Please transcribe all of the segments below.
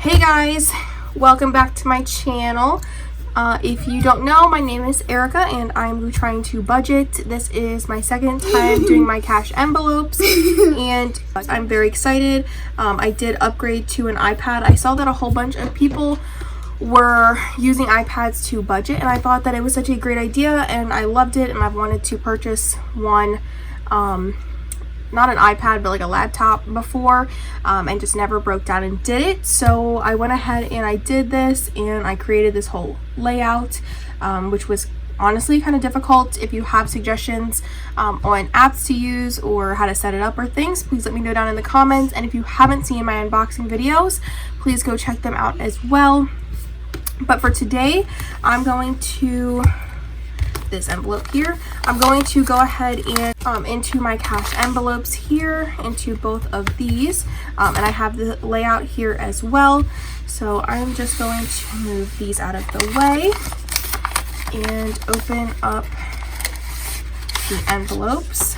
Hey guys, welcome back to my channel. If you don't know, my name is Erica and I'm trying to budget. This is my second time doing my cash envelopes and I'm very excited. I did upgrade to an iPad. I saw that a whole bunch of people were using iPads to budget and I thought that it was such a great idea and I loved it, and I've wanted to purchase one, not an iPad but like a laptop before, and just never broke down and did it. So I went ahead and I did this and I created this whole layout, which was honestly kind of difficult. If you have suggestions on apps to use or how to set it up or things, please let me know down in the comments. And if you haven't seen my unboxing videos, please go check them out as well. But for today, I'm going to this envelope here. I'm going to go ahead and into my cash envelopes here, into both of these, and I have the layout here as well. So I'm just going to move these out of the way and open up the envelopes.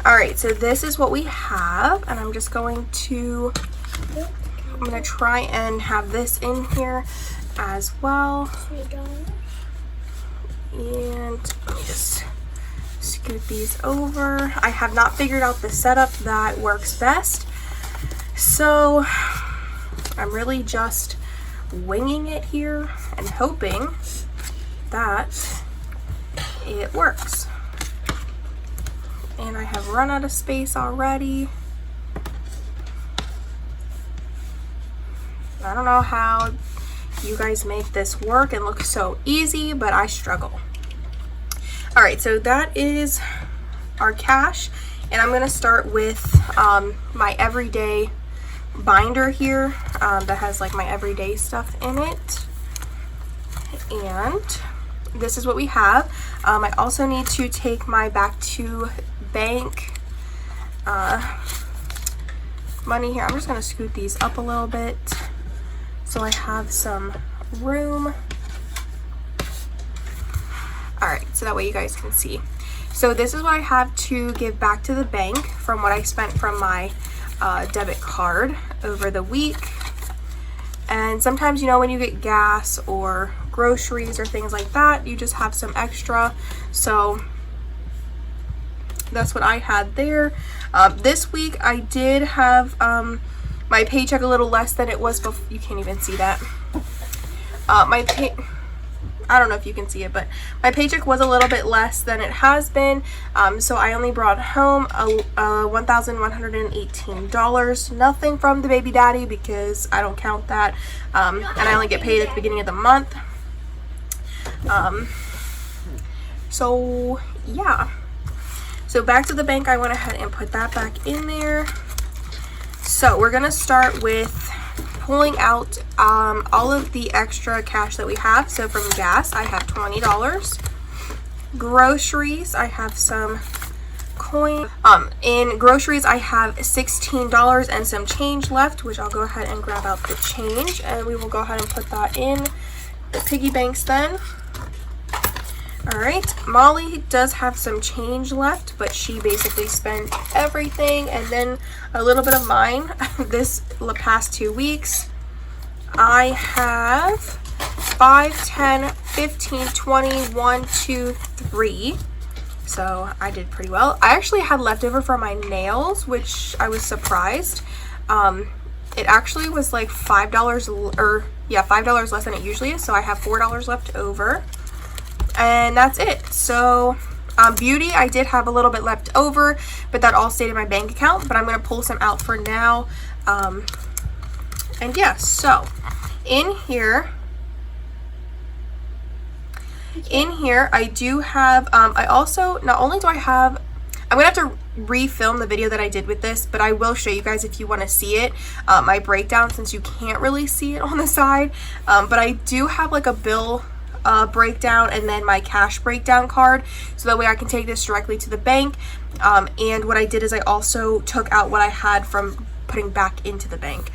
All right, so this is what we have, and I'm just going to try and have this in here as well. And let me just scoot these over. I have not figured out the setup that works best, so I'm really just winging it here and hoping that it works. And I have run out of space already. I don't know how you guys make this work and look so easy, but I struggle. All right, so that is our cash, and I'm gonna start with my everyday binder here that has like my everyday stuff in it. And this is what we have. I also need to take my back to bank money here. I'm just gonna scoot these up a little bit so I have some room. All right, so that way you guys can see. So this is what I have to give back to the bank from what I spent from my debit card over the week. And sometimes, you know, when you get gas or groceries or things like that, you just have some extra. So that's what I had there. This week I did have my paycheck a little less than it was before. You can't even see that. I don't know if you can see it, but my paycheck was a little bit less than it has been. So I only brought home $1,118. Nothing from the baby daddy because I don't count that. And I only get paid at the beginning of the month. So yeah. So back to the bank, I went ahead and put that back in there. So we're gonna start with pulling out all of the extra cash that we have. So from gas, I have $20. Groceries, I have some coin. In groceries, I have $16 and some change left, which I'll go ahead and grab out the change, and we will go ahead and put that in the piggy banks then. All right, Molly does have some change left, but she basically spent everything, and then a little bit of mine this past 2 weeks. I have 5, 10, 15, 20, 1, 2, 3. So I did pretty well. I actually had leftover for my nails, which I was surprised. It actually was like $5 or yeah, $5 less than it usually is. So I have $4 left over. And that's it. So beauty, I did have a little bit left over, but that all stayed in my bank account, but I'm going to pull some out for now. And yeah, so in here I do have I also, not only do I have, I'm gonna have to refilm the video that I did with this, but I will show you guys if you want to see it, my breakdown, since you can't really see it on the side. But I do have like a bill breakdown and then my cash breakdown card, so that way I can take this directly to the bank. And what I did is I also took out what I had from putting back into the bank.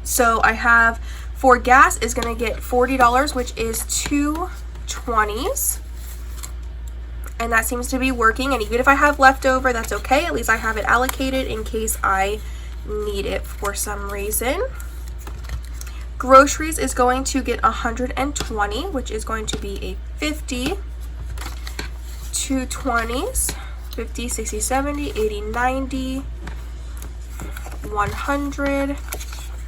So I have, for gas is going to get $40, which is 2 20s. and that seems to be working. And even if I have leftover, that's okay. At least I have it allocated in case I need it for some reason. Groceries is going to get 120, which is going to be a 50, 2 20s, 50, 60, 70, 80, 90, 100,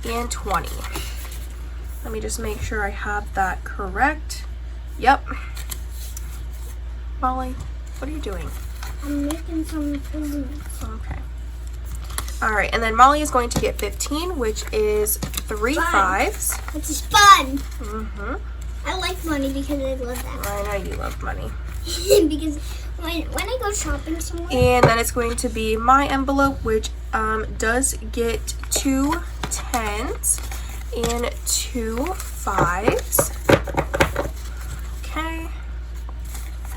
and 20. Let me just make sure I have that correct. Yep. Molly, what are you doing? I'm making some food. Okay. Alright, and then Molly is going to get 15, which is 3 5s. Which is fun. Mm-hmm. I like money because I love that. I know you love money. Because when I go shopping somewhere. And then it's going to be my envelope, which does get 2 10s and 2 5s. Okay.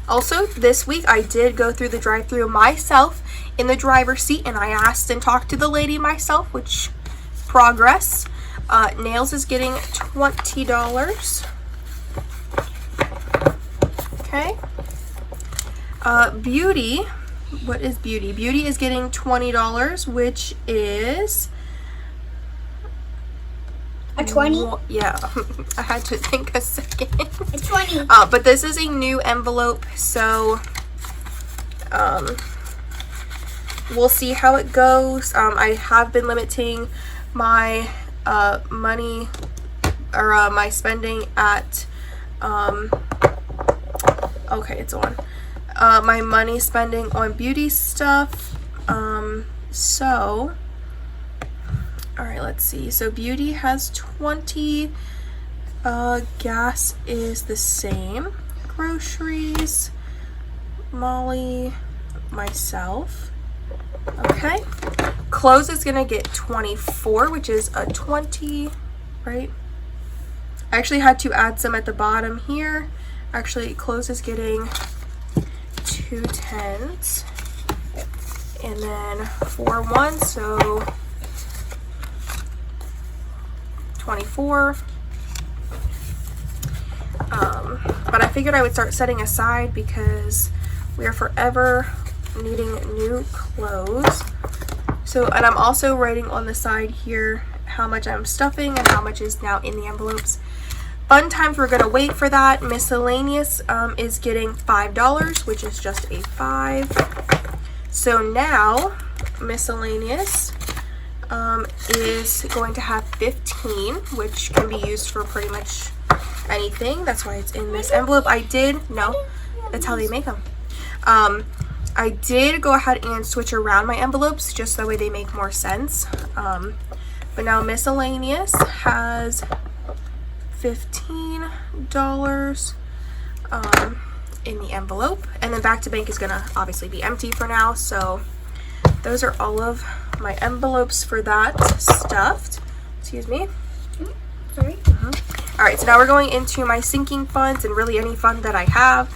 Also, this week I did go through the drive-thru myself in the driver's seat, and I asked and talked to the lady myself, which progress. Nails is getting $20. Okay. Beauty, what is beauty? Beauty is getting $20, which is a 20? Yeah, I had to think a second. A 20. But this is a new envelope, so we'll see how it goes. I have been limiting my money or my spending at okay, it's on. My money spending on beauty stuff. So all right, let's see. So beauty has 20. Gas is the same. Groceries, Molly, myself. Okay. Clothes is gonna get 24, which is a 20, right? I actually had to add some at the bottom here. Actually, clothes is getting 2 10s and then 4 1s, so 24. But I figured I would start setting aside because we are forever needing new clothes. So, and I'm also writing on the side here how much I'm stuffing and how much is now in the envelopes. Fun times, we're gonna wait for that. Miscellaneous is getting $5, which is just a 5. So now miscellaneous is going to have 15, which can be used for pretty much anything. That's why it's in this envelope. That's how they make them. I did go ahead and switch around my envelopes just so that way they make more sense. But now miscellaneous has $15 in the envelope, and then back to bank is gonna obviously be empty for now. So those are all of my envelopes for that stuffed. Excuse me. Sorry. All right, so now we're going into my sinking funds and really any fund that I have.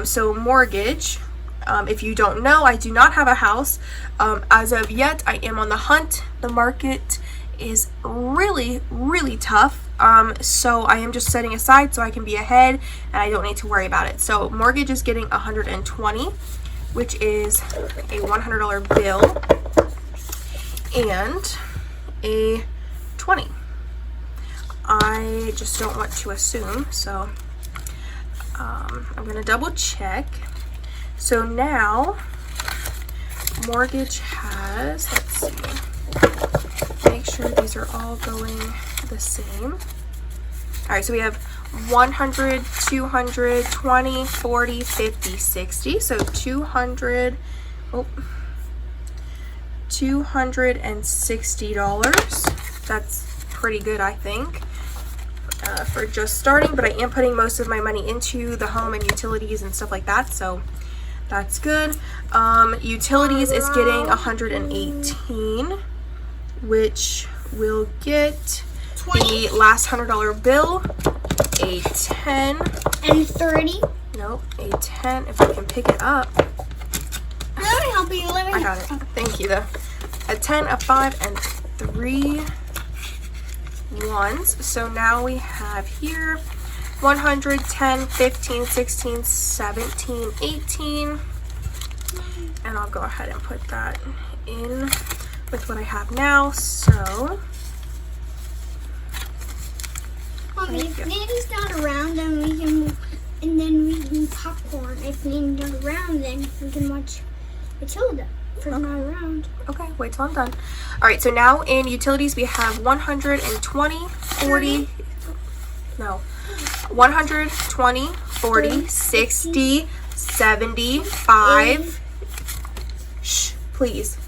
So mortgage. If you don't know, I do not have a house. As of yet, I am on the hunt. The market is really, really tough. So I am just setting aside so I can be ahead and I don't need to worry about it. So mortgage is getting 120, which is a $100 bill and a 20. I just don't want to assume, so I'm gonna double check. So now mortgage has, let's see, make sure these are all going the same. All right, so we have 100, 200, 20, 40, 50, 60. So $260. That's pretty good, I think, for just starting. But I am putting most of my money into the home and utilities and stuff like that, so that's good. Utilities is getting 118, which will get the last $100 bill, a 10 and 30. Nope, a 10 if I can pick it up. Let me help you. I got it. Thank you though. A 10, a 5, and 3 1s. So now we have here 110, 15, 16, 17, 18. And I'll go ahead and put that in with what I have now. So Mommy, if Nanny's not around, then we can, and then we can popcorn. If Nanny's not around, then we can watch Matilda. If we're not around. okay, wait till I'm done. All right, so now in utilities we have 120, 40, no, 120, 40, 60, 75. Shh, please.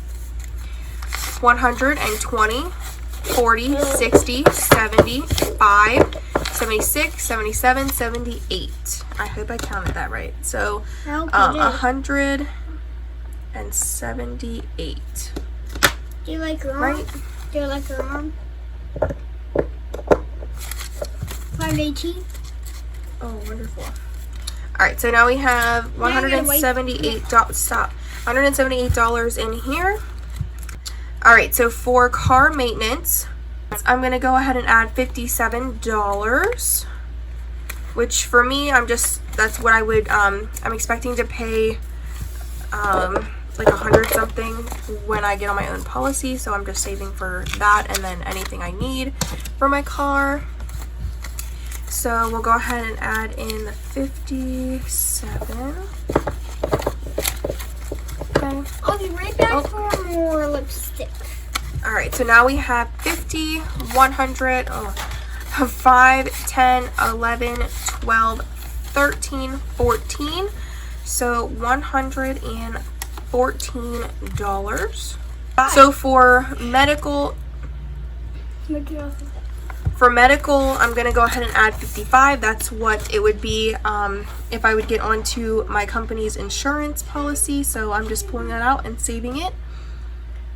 120, 40, 60, 75, 76, 77, 78. I hope I counted that right. So, 178. Do you like your arm? Right? Do you like your arm? 518. Oh, wonderful. All right, so now we have $178 in here. All right, so for car maintenance, I'm gonna go ahead and add $57, which for me, that's what I would, I'm expecting to pay, like 100 something when I get on my own policy. So I'm just saving for that and then anything I need for my car. So we'll go ahead and add in the 57. Okay. I'll be right back for more lipstick. All right, so now we have 50, 100, 5, 10, 11, 12, 13, 14. So $114. So for medical, I'm going to go ahead and add 55. That's what it would be if I would get onto my company's insurance policy. So I'm just pulling that out and saving it.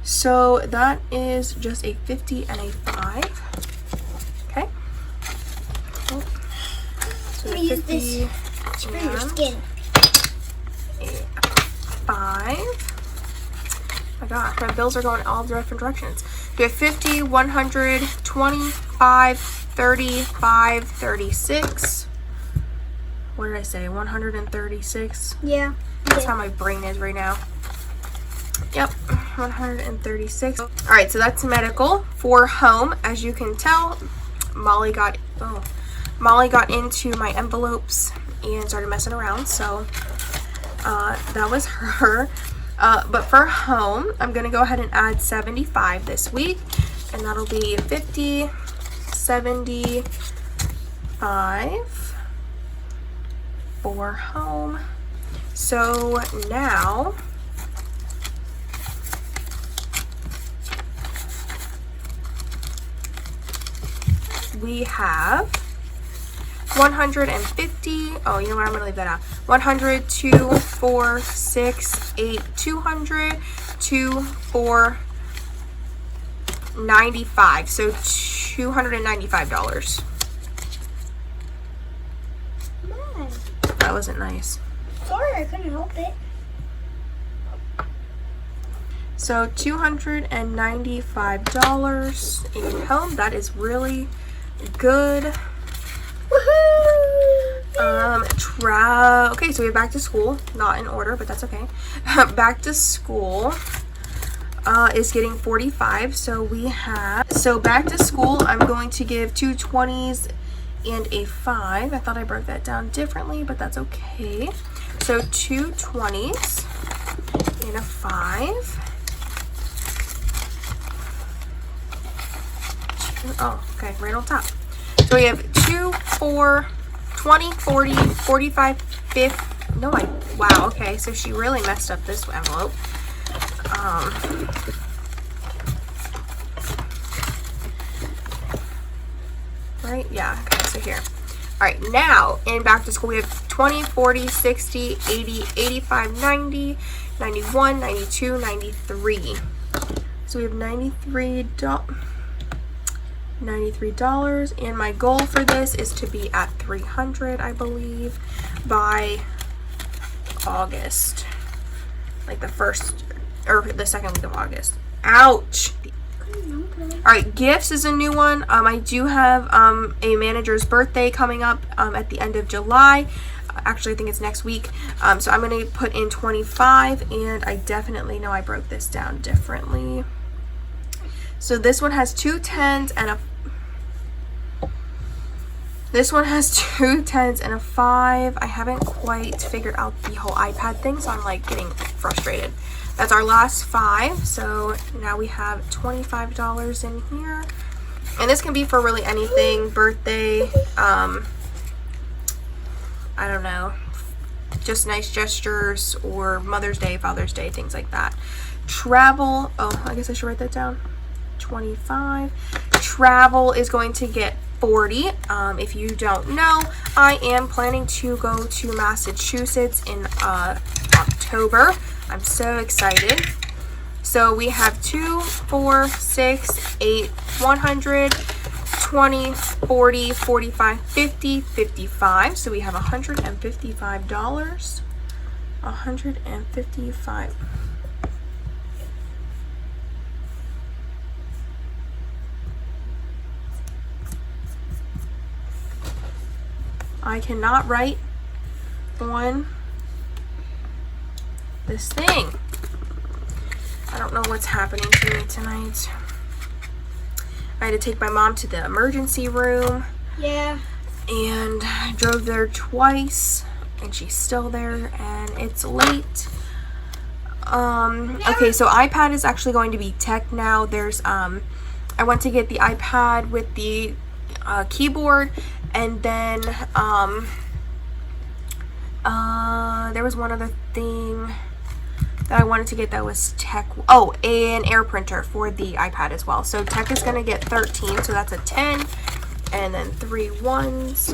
So that is just a 50 and a 5. Okay. Oh. So I'm use this for your skin. A 5. Oh my gosh, my bills are going all different directions. We have 50, 100, 25, 35, 36. What did I say? 136? Yeah. That's how my brain is right now. Yep, 136. All right, so that's medical. For home, as you can tell, Molly got into my envelopes and started messing around. So that was her. But for home, I'm going to go ahead and add 75 this week. And that'll be 50, 75 for home. So now we have 150. Oh, you know what? I'm going to leave that out. 100, 2, 4, 6, 8, 200, 2, 4, 95. So $295. That wasn't nice. Sorry, I couldn't help it. So $295 in home. That is really good. Woohoo! Okay, so we have back to school. Not in order, but that's okay. Back to school is getting 45. So back to school, I'm going to give 2 20s and a 5. I thought I broke that down differently, but that's okay. So 2 20s and a 5. Oh, okay, right on top. So we have 2, 4, 20, 40, 45, 50. No, wow, okay, so she really messed up this envelope. Right, yeah, okay, so here. All right, now in back to school, we have 20, 40, 60, 80, 85, 90, 91, 92, 93. So we have $93, and my goal for this is to be at 300, I believe, by August, like the first or the second week of August. Ouch. All right, gifts is a new one. I do have a manager's birthday coming up at the end of July. Actually, I think it's next week. So I'm going to put in 25, and I definitely know I broke this down differently. So this one has 2 10s and a... This one has 2 10s and a 5. I haven't quite figured out the whole iPad thing, so I'm like getting frustrated. That's our last 5. So now we have $25 in here. And this can be for really anything. Birthday, I don't know, just nice gestures, or Mother's Day, Father's Day, things like that. Travel, oh, I guess I should write that down. 25. Travel is going to get 40. If you don't know, I am planning to go to Massachusetts in October. I'm so excited. So we have 2, 4, 6, 8, 100, 20, 40, 45, 50, 55. So we have $155. 155. I cannot write on this thing. I don't know what's happening to me tonight. I had to take my mom to the emergency room. Yeah. And I drove there twice, and she's still there, and it's late. Okay, so iPad is actually going to be tech now. There's I went to get the iPad with the keyboard, and then there was one other thing that I wanted to get that was tech. Oh, an air printer for the iPad as well. So tech is going to get 13, so that's a 10, and then 3 1s.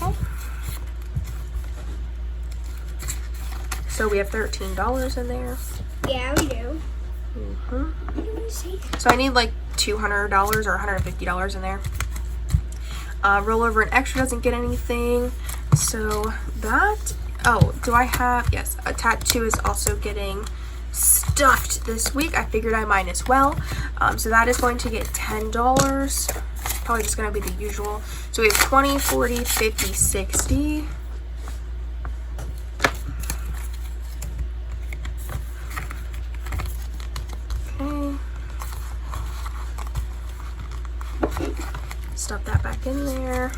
Okay. So we have $13 in there. Yeah, we do. So I need like $200 or $150 in there. Rollover and extra doesn't get anything. So that, oh, do I have, yes, a tattoo is also getting stuffed this week. I figured I might as well. So that is going to get $10. Probably just going to be the usual. So we have 20, 40, 50, 60. Okay. Stuff that back in there.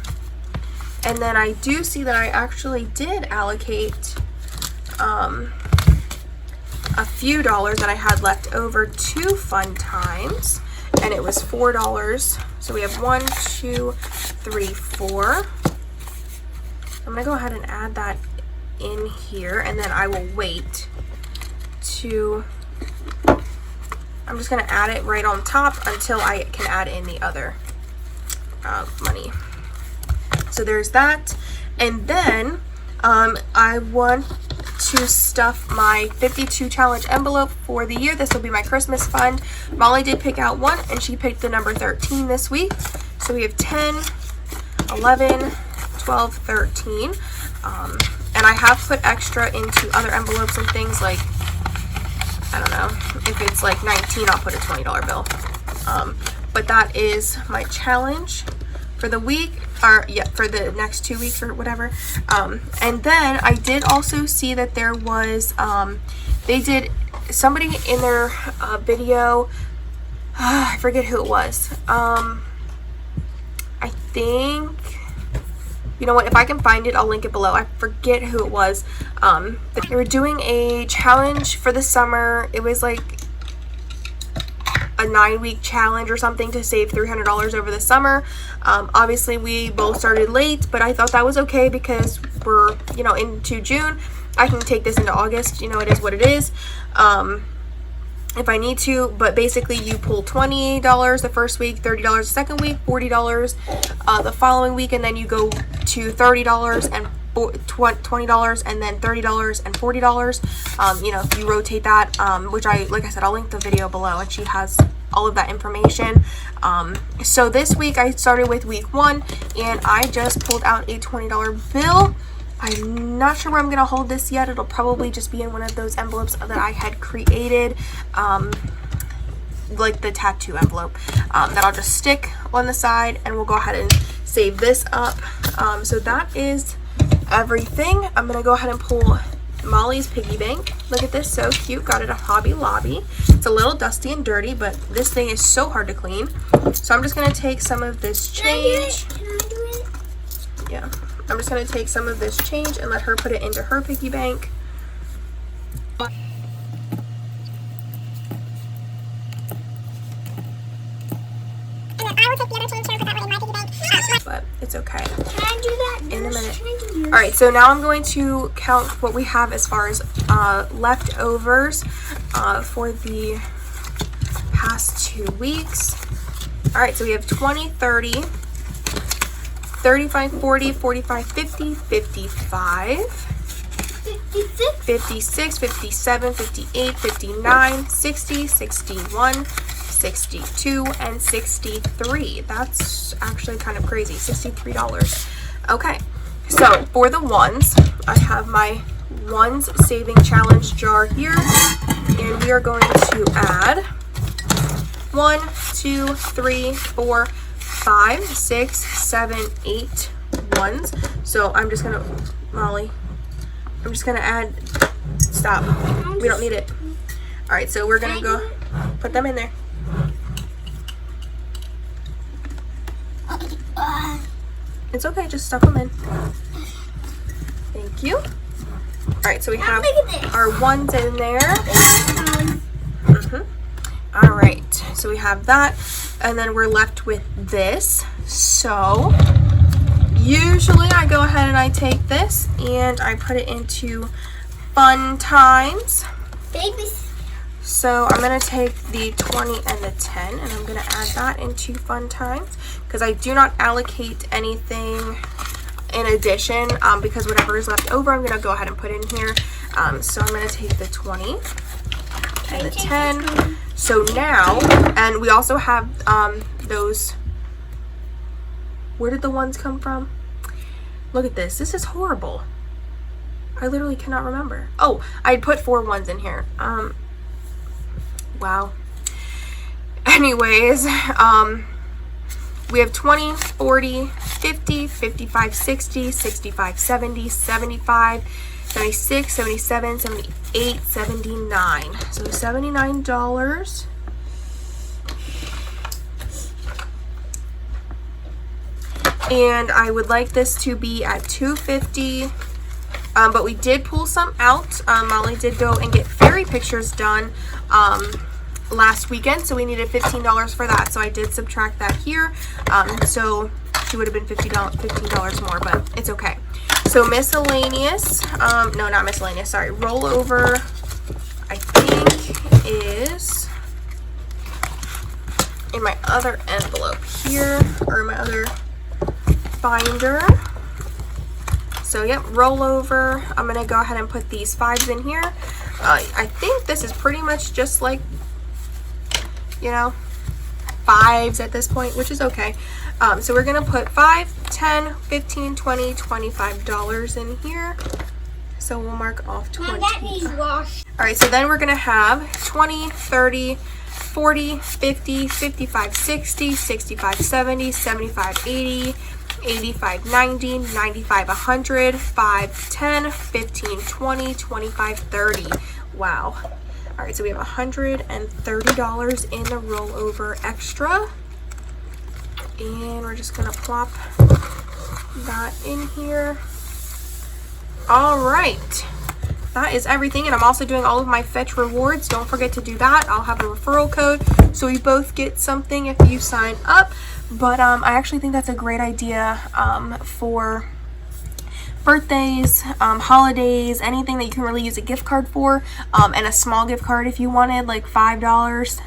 And then I do see that I actually did allocate a few dollars that I had left over to Fun Times, and it was $4. So we have 1, 2, 3, 4. I'm gonna go ahead and add that in here, and then I will wait to, I'm just gonna add it right on top until I can add in the other money. So there's that. And then I want to stuff my 52 challenge envelope for the year. This will be my Christmas fund. Molly did pick out one, and she picked the number 13 this week. So we have 10, 11, 12, 13. And I have put extra into other envelopes and things, like, I don't know, if it's like 19, I'll put a $20 bill. But that is my challenge for the week, or yeah, for the next 2 weeks or whatever. And then I did also see that there was, they did, somebody in their video, I forget who it was. I think, you know what, if I can find it, I'll link it below. I forget who it was. But they were doing a challenge for the summer. It was like a 9-week challenge or something to save $300 over the summer. Obviously we both started late, but I thought that was okay because we're, you know, into June. I can take this into August, you know, it is what it is. If I need to, but basically you pull $20 the first week, $30 the second week, $40 the following week, and then you go to $30 and $20 and then $30 and $40. You know, if you rotate that, which like I said, I'll link the video below, and she has all of that information. So this week I started with week 1, and I just pulled out a $20 bill. I'm not sure where I'm gonna hold this yet. It'll probably just be in one of those envelopes that I had created. like the tattoo envelope that I'll just stick on the side, and we'll go ahead and save this up. So that is everything. I'm gonna go ahead and pull Molly's piggy bank. Look at this, so cute. Got it at Hobby Lobby. It's a little dusty and dirty, but this thing is so hard to clean. So I'm just gonna take some of this change. Can I do it? Yeah, I'm just gonna take some of this change and let her put it into her piggy bank. But it's okay. Can I do that? In a minute. Can I do yours? All right, so now I'm going to count what we have as far as leftovers for the past 2 weeks. All right, so we have 20, 30, 35, 40, 45, 50, 55, 56. 56, 57, 58, 59, 60, 61, 62, and 63. That's actually kind of crazy. $63. Okay, so for the ones, I have my ones saving challenge jar here, and we are going to add 1, 2, 3, 4, 5, 6, 7, 8 ones. So I'm just gonna, Molly, I'm just gonna add, stop, we don't need it. All right, so we're gonna go put them in there. It's okay, just stuff them in. Thank you. All right, so we have our ones in there. All right, so we have that, and then we're left with this. So usually I go ahead and I take this and I put it into fun times. So I'm gonna take the 20 and the 10, and I'm gonna add that into fun times because I do not allocate anything in addition, because whatever is left over, I'm gonna go ahead and put in here. So I'm gonna take the 20 and the 10. So now, and we also have those, where did the ones come from? Look at this. This is horrible. I literally cannot remember. Oh, I put 4 ones in here. Wow. Anyways, we have 20, 40, 50, 55, 60, 65, 70, 75, 76, 77, 78, 79. So $79. And I would like this to be at $250. But we did pull some out. Molly did go and get fairy pictures done last weekend, so we needed $15 for that. So I did subtract that here. So she would have been $15 more, but it's okay. So miscellaneous, no, not miscellaneous, sorry, rollover, I think is in my other envelope here, or my other binder. So yep, rollover. I'm gonna go ahead and put these 5s in here. I think this is pretty much just like, you know, 5s at this point, which is okay. So we're gonna put 5, 10, 15, 20, $25 in here. So we'll mark off 20. Now that needs washed. All right, so then we're gonna have 20, 30, 40, 50, 55, 60, 65, 70, 75, 80, 85, 90, 95, 100, 5, 10, 15, 20, 25, 30. Wow. All right, so we have $130 in the rollover extra. And we're just gonna plop that in here. All right. That is everything, and I'm also doing all of my fetch rewards. Don't forget to do that. I'll have a referral code, so we both get something if you sign up. But I actually think that's a great idea for birthdays, holidays, anything that you can really use a gift card for, and a small gift card if you wanted, like $5.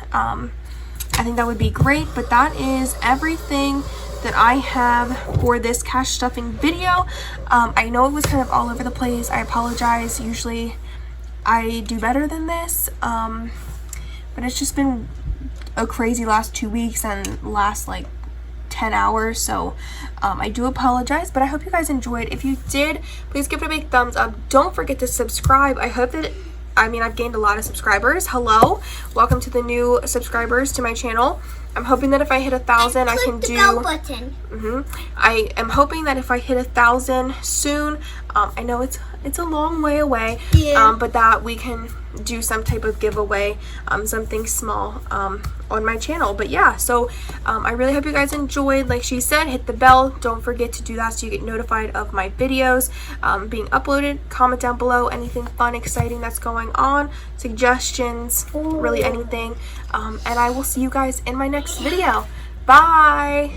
I think that would be great. But that is everything that I have for this cash stuffing video. I know it was kind of all over the place. I apologize. Usually I do better than this, but it's just been a crazy last 2 weeks and last like 10 hours, so I do apologize, but I hope you guys enjoyed. If you did, please give it a big thumbs up. Don't forget to subscribe. I hope that I've gained a lot of subscribers. Hello, welcome to the new subscribers to my channel. I'm hoping that if I hit 1,000, I can Click the do. bell button. I am hoping that if I hit 1,000 soon, I know it's a long way away, Yeah. but that we can do some type of giveaway, something small on my channel. But yeah, so I really hope you guys enjoyed. Like she said, hit the bell. Don't forget to do that so you get notified of my videos being uploaded. Comment down below anything fun, exciting that's going on, suggestions, really anything. And I will see you guys in my next video. Bye!